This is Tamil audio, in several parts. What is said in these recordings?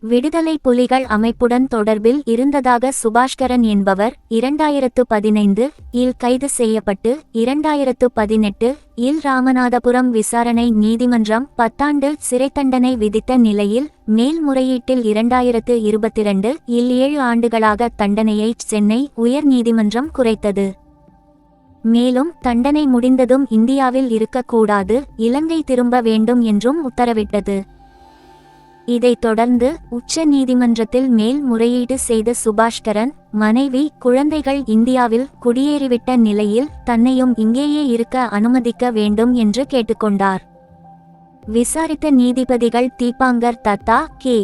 விடுதலை புலிகள் அமைப்புடன் தொடர்பில் இருந்ததாக சுபாஷ்கரன் என்பவர் 2015 இல் கைது செய்யப்பட்டு 2018 இல் ராமநாதபுரம் விசாரணை நீதிமன்றம் 10 ஆண்டு சிறை தண்டனை விதித்த நிலையில் மேல்முறையீட்டில் 2022 இல் 7 ஆண்டுகளாக தண்டனையை சென்னை உயர் நீதிமன்றம் குறைத்தது. மேலும் தண்டனை முடிந்ததும் இந்தியாவில் இருக்கக்கூடாது, இலங்கை திரும்ப வேண்டும் என்றும் உத்தரவிட்டது. இதைத் தொடர்ந்து உச்ச நீதிமன்றத்தில் மேல்முறையீடு செய்த சுபாஷ்கரன் மனைவி குழந்தைகள் இந்தியாவில் குடியேறிவிட்ட நிலையில் தன்னையும் இங்கேயே இருக்க அனுமதிக்க வேண்டும் என்று கேட்டுக்கொண்டார். விசாரித்த நீதிபதிகள் தீபாங்கர் தத்தா, கே.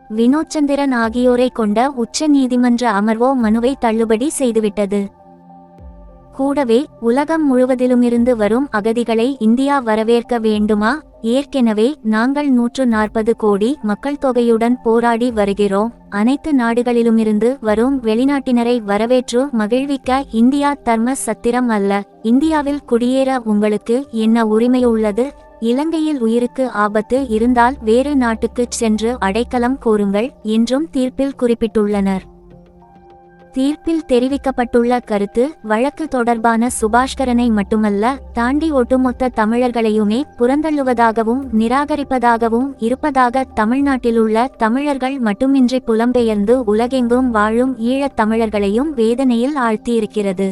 வினோத்சந்திரன் ஆகியோரை கொண்ட உச்ச நீதிமன்ற அமர்வோ மனுவை தள்ளுபடி செய்துவிட்டது. கூடவே உலகம் முழுவதிலுமிருந்து வரும் அகதிகளை இந்தியா வரவேற்க வேண்டுமா? ஏற்கெனவே நாங்கள் 140 கோடி மக்கள் தொகையுடன் போராடி வருகிறோம். அனைத்து நாடுகளிலுமிருந்து வரும் வெளிநாட்டினரை வரவேற்று மகிழ்விக்க இந்தியா தர்ம சத்திரம் அல்ல. இந்தியாவில் குடியேற உங்களுக்கு என்ன உரிமை உள்ளது? இலங்கையில் உயிருக்கு ஆபத்து இருந்தால் வேறு நாட்டுக்குச் சென்று அடைக்கலம் கோருங்கள் என்றும் தீர்ப்பில் குறிப்பிட்டுள்ளனர். தீர்ப்பில் தெரிவிக்கப்பட்டுள்ள கருத்து வழக்கு தொடர்பான சுபாஷ்கரனை மட்டுமல்ல, தாண்டி ஒட்டுமொத்த தமிழர்களையுமே புறந்தள்ளுவதாகவும் நிராகரிப்பதாகவும் இருப்பதாக தமிழ்நாட்டிலுள்ள தமிழர்கள் மட்டுமின்றி புலம்பெயர்ந்து உலகெங்கும் வாழும் ஈழத் தமிழர்களையும் வேதனையில் ஆழ்த்தியிருக்கிறது.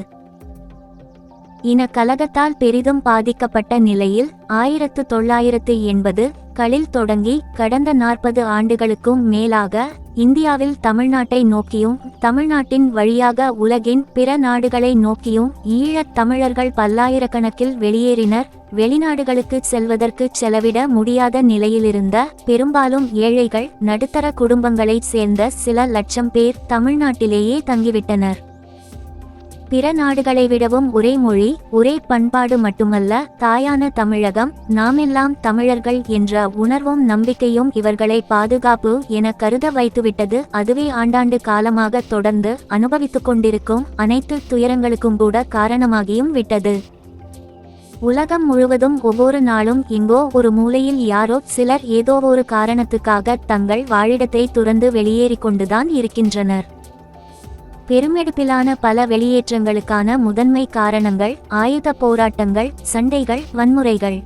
இன கலகத்தால் பெரிதும் பாதிக்கப்பட்ட நிலையில் 1980 களில் தொடங்கி கடந்த 40 ஆண்டுகளுக்கும் மேலாக இந்தியாவில் தமிழ்நாட்டை நோக்கியும் தமிழ்நாட்டின் வழியாக உலகின் பிற நாடுகளை நோக்கியும் ஈழத் தமிழர்கள் பல்லாயிரக்கணக்கில் வெளியேறினர். வெளிநாடுகளுக்கு செல்வதற்கு செலவிட முடியாத நிலையிலிருந்த பெரும்பாலும் ஏழைகள் நடுத்தர குடும்பங்களைச் சேர்ந்த சில லட்சம் பேர் தமிழ்நாட்டிலேயே தங்கிவிட்டனர். பிற நாடுகளை விடவும் ஒரே மொழி ஒரே பண்பாடு மட்டுமல்ல, தாயான தமிழகம், நாமெல்லாம் தமிழர்கள் என்ற உணர்வும் நம்பிக்கையும் இவர்களை பாதுகாப்பு என கருத வைத்துவிட்டது. அதுவே ஆண்டாண்டு காலமாக தொடர்ந்து அனுபவித்துக் கொண்டிருக்கும் அனைத்து துயரங்களுக்கும் கூட காரணமாகியும் விட்டது. உலகம் முழுவதும் ஒவ்வொரு நாளும் எங்கோ ஒரு மூலையில் யாரோ சிலர் ஏதோ ஒரு காரணத்துக்காக தங்கள் வாழிடத்தை துறந்து வெளியேறிக்கொண்டுதான் இருக்கின்றனர். பெருமெடுப்பிலான பல வெளியேற்றங்களுக்கான முதன்மை காரணங்கள் ஆயுத போராட்டங்கள், சண்டைகள், வன்முறைகள்,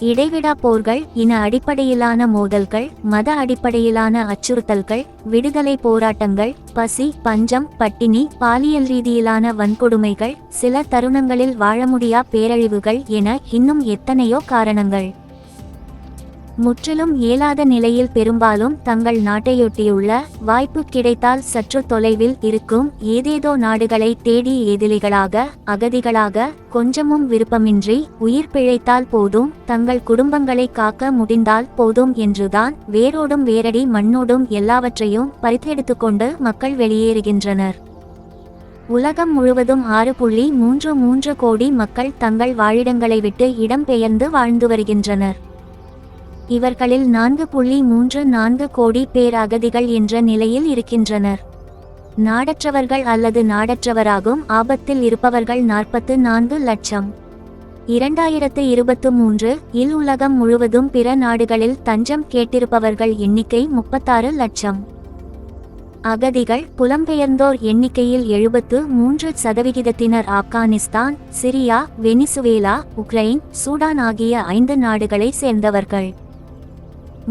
இடைவிடா போர்கள், இன அடிப்படையிலான மோதல்கள், மத அடிப்படையிலான அச்சுறுத்தல்கள், விடுதலை போராட்டங்கள், பசி, பஞ்சம், பட்டினி, பாலியல் ரீதியிலான வன்கொடுமைகள், சில தருணங்களில் வாழ முடியா பேரழிவுகள் என இன்னும் எத்தனையோ காரணங்கள். முற்றிலும் இயலாத நிலையில் பெரும்பாலும் தங்கள் நாட்டையொட்டியுள்ள வாய்ப்பு கிடைத்தால் சற்று தொலைவில் இருக்கும் ஏதேதோ நாடுகளை தேடி எதிரிகளாக அகதிகளாக கொஞ்சமும் விருப்பமின்றி உயிர் பிழைத்தால் போதும், தங்கள் குடும்பங்களை காக்க முடிந்தால் போதும் என்றுதான் வேரோடும் வேரடி மண்ணோடும் எல்லாவற்றையும் பறித்தெடுத்துக்கொண்டு மக்கள் வெளியேறுகின்றனர். உலகம் முழுவதும் 6.33 கோடி மக்கள் தங்கள் வாழிடங்களை விட்டு இடம்பெயர்ந்து வாழ்ந்து வருகின்றனர். இவர்களில் 4.34 கோடி பேர் அகதிகள் என்ற நிலையில் இருக்கின்றனர். நாடற்றவர்கள் அல்லது நாடற்றவராகும் ஆபத்தில் இருப்பவர்கள் 44 லட்சம். 2023 இல் உலகம் முழுவதும் பிற நாடுகளில் தஞ்சம் கேட்டிருப்பவர்கள் எண்ணிக்கை 36 லட்சம். அகதிகள் புலம்பெயர்ந்தோர் எண்ணிக்கையில் 73% Afghanistan, Syria, Venezuela, Ukraine, Sudan ஆகிய 5 நாடுகளை சேர்ந்தவர்கள்.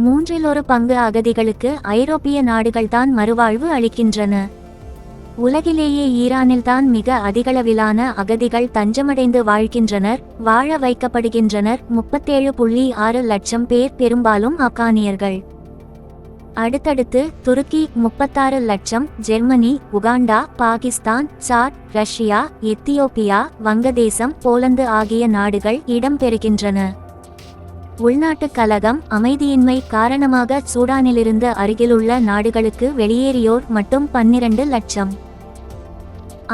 1/3 பங்கு அகதிகளுக்கு ஐரோப்பிய நாடுகள்தான் மறுவாழ்வு அளிக்கின்றன. உலகிலேயே ஈரானில்தான் மிக அதிகளவிலான அகதிகள் தஞ்சமடைந்து வாழ்கின்றனர், வாழ வைக்கப்படுகின்றனர். 37.6 லட்சம் பேர், பெரும்பாலும் ஆப்கானியர்கள். அடுத்தடுத்து துருக்கி 36 லட்சம், Germany, Uganda, Pakistan, Chad, Russia, Ethiopia, வங்கதேசம், போலந்து ஆகிய நாடுகள் இடம்பெறுகின்றன. உள்நாட்டு கலகம், அமைதியின்மை காரணமாக சூடானிலிருந்து அருகிலுள்ள நாடுகளுக்கு வெளியேறியோர் மட்டும் 12 லட்சம்.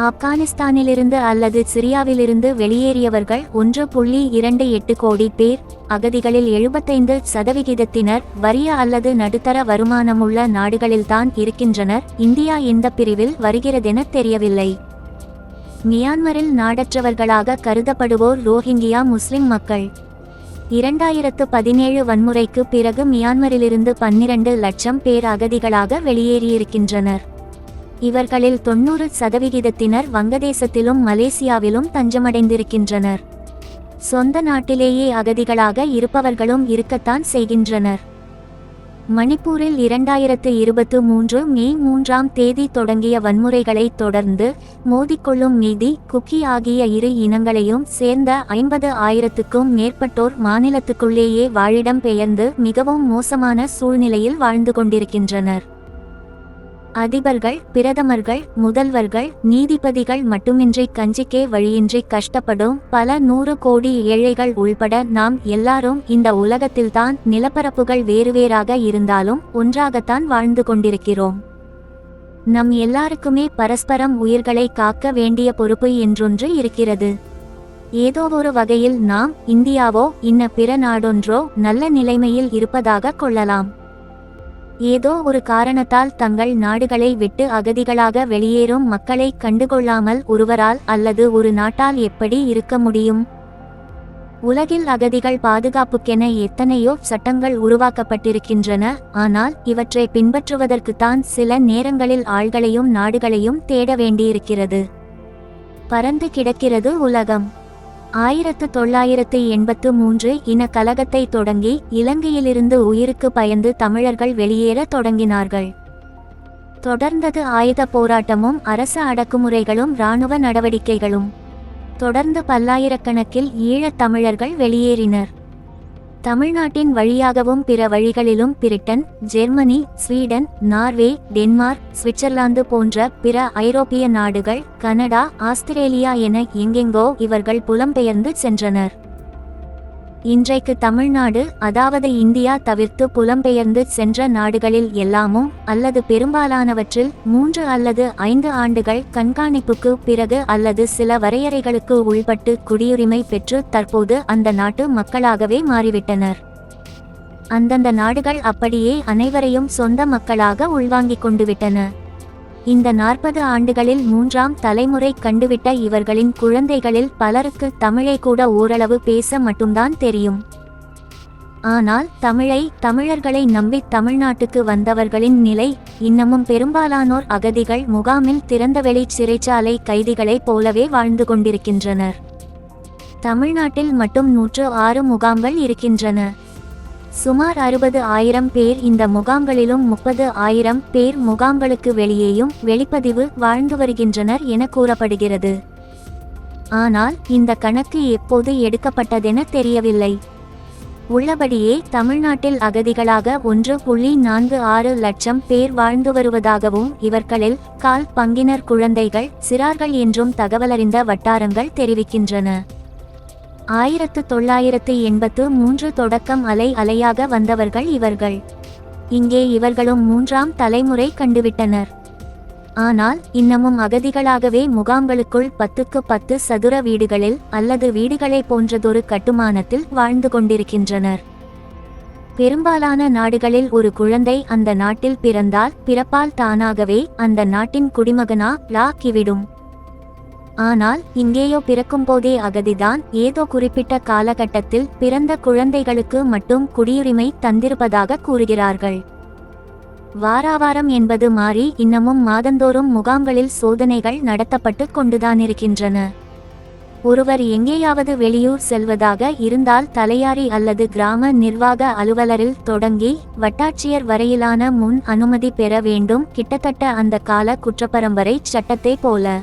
ஆப்கானிஸ்தானிலிருந்து அல்லது சிரியாவிலிருந்து வெளியேறியவர்கள் 1.28 கோடி பேர். அகதிகளில் 75% வறிய அல்லது நடுத்தர வருமானமுள்ள நாடுகளில்தான் இருக்கின்றனர். இந்தியா எந்த பிரிவில் வருகிறதென தெரியவில்லை. மியான்மரில் நாடற்றவர்களாக கருதப்படுவோர் ரோஹிங்கியா முஸ்லிம் மக்கள். 2017 வன்முறைக்கு பிறகு மியான்மரிலிருந்து 12 லட்சம் பேர் அகதிகளாக வெளியேறியிருக்கின்றனர். இவர்களில் 90% வங்கதேசத்திலும் மலேசியாவிலும் தஞ்சமடைந்திருக்கின்றனர். சொந்த நாட்டிலேயே அகதிகளாக இருப்பவர்களும் இருக்கத்தான் செய்கின்றனர். மணிப்பூரில் 2023 மே 3 தொடங்கிய வன்முறைகளை தொடர்ந்து மோதிக்கொள்ளும் மீதி குக்கி ஆகிய இரு இனங்களையும் சேர்ந்த 50,000க்கும் மேற்பட்டோர் மாநிலத்துக்குள்ளேயே வாழிடம் பெயர்ந்து மிகவும் மோசமான சூழ்நிலையில் வாழ்ந்து கொண்டிருக்கின்றனர். அதிபர்கள், பிரதமர்கள், முதல்வர்கள், நீதிபதிகள் மட்டுமின்றி கஞ்சிக்கே வழியின்றி கஷ்டப்படும் பல 100 கோடி ஏழைகள் உள்பட நாம் எல்லாரும் இந்த உலகத்தில்தான் நிலப்பரப்புகள் வேறுவேறாக இருந்தாலும் ஒன்றாகத்தான் வாழ்ந்து கொண்டிருக்கிறோம். நம் எல்லாருக்குமே பரஸ்பரம் உயிர்களை காக்க வேண்டிய பொறுப்பு என்றொன்று இருக்கிறது. ஏதோ ஒரு வகையில் நாம் இந்தியாவோ இன்ன பிற நாடொன்றோ நல்ல நிலைமையில் இருப்பதாக கொள்ளலாம். ஏதோ ஒரு காரணத்தால் தங்கள் நாடுகளை விட்டு அகதிகளாக வெளியேறும் மக்களை கண்டுகொள்ளாமல் ஒருவரால் அல்லது ஒரு நாட்டால் எப்படி இருக்க முடியும்? உலகில் அகதிகள் பாதுகாப்புக்கென எத்தனையோ சட்டங்கள் உருவாக்கப்பட்டிருக்கின்றன. ஆனால் இவற்றை பின்பற்றுவதற்குத்தான் சில நேரங்களில் ஆள்களையும் நாடுகளையும் தேட வேண்டியிருக்கிறது. பரந்து கிடக்கிறது உலகம். 1983 இன கலகத்தை தொடங்கி இலங்கையிலிருந்து உயிருக்கு பயந்து தமிழர்கள் வெளியேற தொடங்கினார்கள். தொடர்ந்தது ஆயுத போராட்டமும் அரச அடக்குமுறைகளும் இராணுவ நடவடிக்கைகளும். தொடர்ந்து பல்லாயிரக்கணக்கில் ஈழத் தமிழர்கள் வெளியேறினர். தமிழ்நாட்டின் வழியாகவும் பிற வழிகளிலும் Britain, Germany, Sweden, Norway, Denmark, Switzerland போன்ற பிற ஐரோப்பிய நாடுகள், கனடா, ஆஸ்திரேலியா என எங்கெங்கோ இவர்கள் புலம்பெயர்ந்து சென்றனர். இன்றைக்கு தமிழ்நாடு, அதாவது இந்தியா தவிர்த்து புலம்பெயர்ந்து சென்ற நாடுகளில் எல்லாமும் அல்லது பெரும்பாலானவற்றில் 3 அல்லது 5 ஆண்டுகள் கண்காணிப்புக்கு பிறகு அல்லது சில வரையறைகளுக்கு உள்பட்டு குடியுரிமை பெற்று தற்போது அந்த நாட்டு மக்களாகவே மாறிவிட்டனர். அந்தந்த நாடுகள் அப்படியே அனைவரையும் சொந்த மக்களாக உள்வாங்கிக் கொண்டுவிட்டன. இந்த 40 ஆண்டுகளில் 3ஆம் தலைமுறை கண்டுவிட்ட இவர்களின் குழந்தைகளில் பலருக்கு தமிழை கூட ஓரளவு பேச மட்டும்தான் தெரியும். ஆனால் தமிழர்களை நம்பி தமிழ்நாட்டுக்கு வந்தவர்களின் நிலை இன்னமும் பெரும்பாலானோர் அகதிகள் முகாமில் திறந்தவெளி சிறைச்சாலை கைதிகளைப் போலவே வாழ்ந்து கொண்டிருக்கின்றனர். தமிழ்நாட்டில் மட்டும் 106 முகாம்கள் இருக்கின்றன. சுமார் 60,000 பேர் இந்த முகாம்களிலும் 30,000 பேர் முகாம்களுக்கு வெளியேயும் வெளிப்பதிவு வாழ்ந்து வருகின்றனர் என கூறப்படுகிறது. ஆனால் இந்த கணக்கு எப்போது எடுக்கப்பட்டதென தெரியவில்லை. உள்ளபடியே தமிழ்நாட்டில் அகதிகளாக 1.46 லட்சம் பேர் வாழ்ந்து வருவதாகவும் இவர்களில் கால் பங்கினர் குழந்தைகள், சிறார்கள் என்றும் தகவலறிந்த வட்டாரங்கள் தெரிவிக்கின்றன. 1983 தொடக்கம் அலையாக வந்தவர்கள் இவர்கள். இங்கே இவர்களும் 3ஆம் தலைமுறை கண்டுவிட்டனர். ஆனால் இன்னமும் அகதிகளாகவே முகாம்களுக்குள் 10க்கு 10 சதுர வீடுகளில் அல்லது வீடுகளை போன்றதொரு கட்டுமானத்தில் வாழ்ந்து கொண்டிருக்கின்றனர். பெரும்பாலான நாடுகளில் ஒரு குழந்தை அந்த நாட்டில் பிறந்தால் பிறப்பால் தானாகவே அந்த நாட்டின் குடிமகனாகிவிடும். ஆனால் இங்கேயோ பிறக்கும்போதே அகதிதான். ஏதோ குறிப்பிட்ட காலகட்டத்தில் பிறந்த குழந்தைகளுக்கு மட்டும் குடியுரிமை தந்திருப்பதாக கூறுகிறார்கள். வாராவாரம் என்பது மாறி இன்னமும் மாதந்தோறும் முகாம்களில் சோதனைகள் நடத்தப்பட்டு கொண்டுதானிருக்கின்றன. ஒருவர் எங்கேயாவது வெளியூர் செல்வதாக இருந்தால் தலையாரி அல்லது கிராம நிர்வாக அலுவலரில் தொடங்கி வட்டாட்சியர் வரையிலான முன் அனுமதி பெற வேண்டும். கிட்டத்தட்ட அந்த கால குற்றப்பரம்பரை சட்டத்தை போல.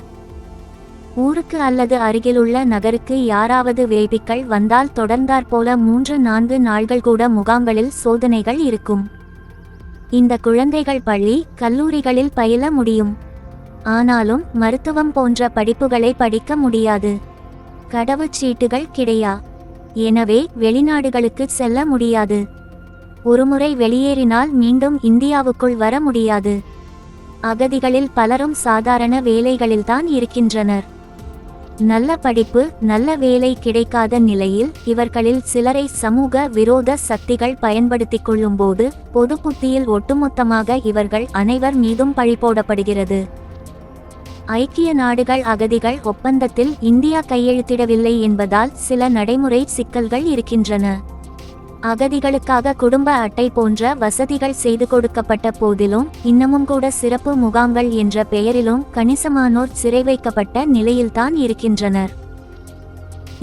ஊருக்கு அல்லது அருகிலுள்ள நகருக்கு யாராவது வேபிக்கள் வந்தால் தொடர்ந்தாற்போல 3-4 நாள்கள் கூட முகாம்களில் சோதனைகள் இருக்கும். இந்த குழந்தைகள் பள்ளி, கல்லூரிகளில் பயில முடியும். ஆனாலும் மருத்துவம் போன்ற படிப்புகளை படிக்க முடியாது. கடவுச்சீட்டுகள் கிடையா. எனவே வெளிநாடுகளுக்கு செல்ல முடியாது. ஒருமுறை வெளியேறினால் மீண்டும் இந்தியாவுக்குள் வர முடியாது. அகதிகளில் பலரும் சாதாரண வேலைகளில்தான் இருக்கின்றனர். நல்ல படிப்பு, நல்ல வேலை கிடைக்காத நிலையில் இவர்களில் சிலரை சமூக விரோத சக்திகள் பயன்படுத்திக் கொள்ளும்போது பொது புத்தியில் ஒட்டுமொத்தமாக இவர்கள் அனைவர் மீதும் பழி போடப்படுகிறது. ஐக்கிய நாடுகள் அகதிகள் ஒப்பந்தத்தில் இந்தியா கையெழுத்திடவில்லை என்பதால் சில நடைமுறை சிக்கல்கள் இருக்கின்றன. அகதிகளுக்காக குடும்ப அட்டை போன்ற வசதிகள் செய்து கொடுக்கப்பட்ட போதிலும் இன்னமும் கூட சிறப்பு முகாம்கள் என்ற பெயரிலும் கணிசமானோர் சிறை வைக்கப்பட்ட நிலையில்தான் இருக்கின்றனர்.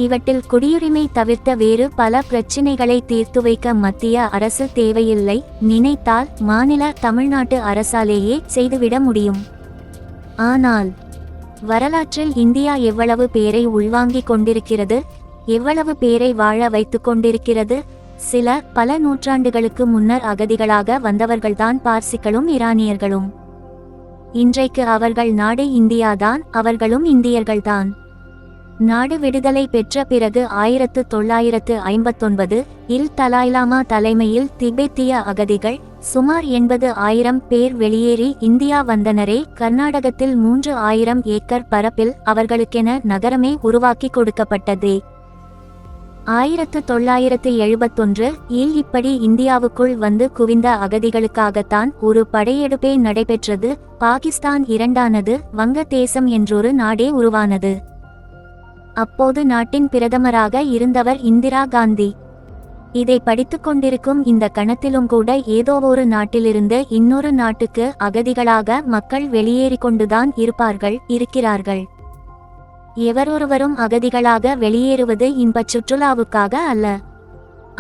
இவற்றில் குடியுரிமை தவிர்த்த வேறு பல பிரச்சினைகளை தீர்த்து வைக்க மத்திய அரசு தேவையில்லை, நினைத்தால் மாநில தமிழ்நாட்டு அரசாலேயே செய்துவிட முடியும். ஆனால் வரலாற்றில் இந்தியா எவ்வளவு பேரை உள்வாங்கிக் கொண்டிருக்கிறது, எவ்வளவு பேரை வாழ வைத்து கொண்டிருக்கிறது. பல நூற்றாண்டுகளுக்கு முன்னர் அகதிகளாக வந்தவர்கள்தான் பார்சிகளும் ஈரானியர்களும். இன்றைக்கு அவர்கள் நாடு இந்தியாதான், அவர்களும் இந்தியர்கள்தான். நாடு விடுதலை பெற்ற பிறகு 1959 இல் தலாய்லாமா தலைமையில் திபெத்திய அகதிகள் சுமார் 80,000 பேர் வெளியேறி இந்தியா வந்தனரே. கர்நாடகத்தில் 3,000 ஏக்கர் பரப்பில் அவர்களுக்கென நகரமே உருவாக்கி கொடுக்கப்பட்டதே. 1971 இல் இப்படி இந்தியாவுக்குள் வந்து குவிந்த அகதிகளுக்காகத்தான் ஒரு படையெடுப்பே நடைபெற்றது. பாகிஸ்தான் இரண்டானது, வங்க தேசம் என்றொரு நாடே உருவானது. அப்போது நாட்டின் பிரதமராக இருந்தவர் இந்திரா காந்தி. இதை படித்து கொண்டிருக்கும் இந்த கணத்திலும் கூட ஏதோ ஒரு நாட்டிலிருந்து இன்னொரு நாட்டுக்கு அகதிகளாக மக்கள் வெளியேறிக்கொண்டுதான் இருக்கிறார்கள். எவரொருவரும் அகதிகளாக வெளியேறுவது இன்பச் சுற்றுலாவுக்காக அல்ல.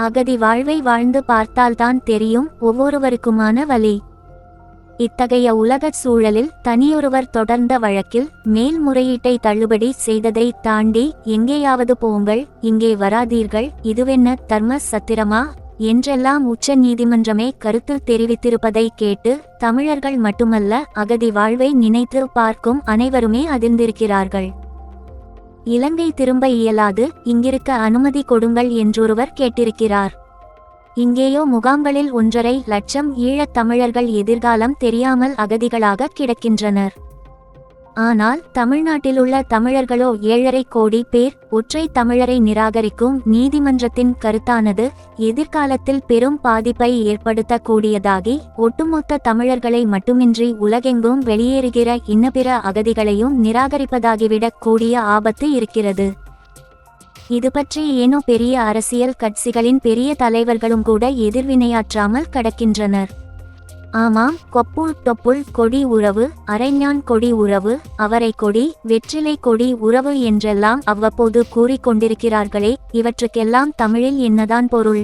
அகதி வாழ்வை வாழ்ந்து பார்த்தால்தான் தெரியும் ஒவ்வொருவருக்குமான வலி. இத்தகைய உலகச் சூழலில் தனியொருவர் தொடர்ந்த வழக்கில் மேல்முறையீட்டை தள்ளுபடி செய்ததை தாண்டி எங்கேயாவது போங்கள், இங்கே வராதீர்கள், இதுவென்ன தர்ம சத்திரமா என்றெல்லாம் உச்ச நீதிமன்றமே கருத்து தெரிவித்திருப்பதை கேட்டு தமிழர்கள் மட்டுமல்ல, அகதி வாழ்வை நினைத்து பார்க்கும் அனைவருமே அதிர்ந்திருக்கிறார்கள். இலங்கை திரும்ப இயலாது, இங்கிருக்க அனுமதி கொடுங்கள் என்றொருவர் கேட்டிருக்கிறார். இங்கேயோ முகாம்களில் 1.5 லட்சம் ஈழத் தமிழர்கள் எதிர்காலம் தெரியாமல் அகதிகளாக கிடக்கின்றனர். ஆனால் தமிழ்நாட்டிலுள்ள தமிழர்களோ 7.5 கோடி பேர். ஒற்றை தமிழரை நிராகரிக்கும் நீதிமன்றத்தின் கருத்தானது எதிர்காலத்தில் பெரும் பாதிப்பை ஏற்படுத்தக்கூடியதாகி ஒட்டுமொத்த தமிழர்களை மட்டுமின்றி உலகெங்கும் வெளியேறுகிற இன்னபிற அகதிகளையும் நிராகரிப்பதாகிவிடக் கூடிய ஆபத்து இருக்கிறது. இது பற்றி ஏனோ பெரிய அரசியல் கட்சிகளின் பெரிய தலைவர்களும் கூட எதிர்வினையாற்றாமல் கடக்கின்றனர். ஆமாம், கொப்புள் தொப்புள் கொடி உறவு, அரைஞான் கொடி உறவு, அவரை கொடி, வெற்றிலை கொடி உறவு என்றெல்லாம் அவ்வப்போது கூறிக்கொண்டிருக்கிறார்களே, இவற்றுக்கெல்லாம் தமிழில் என்னதான் பொருள்?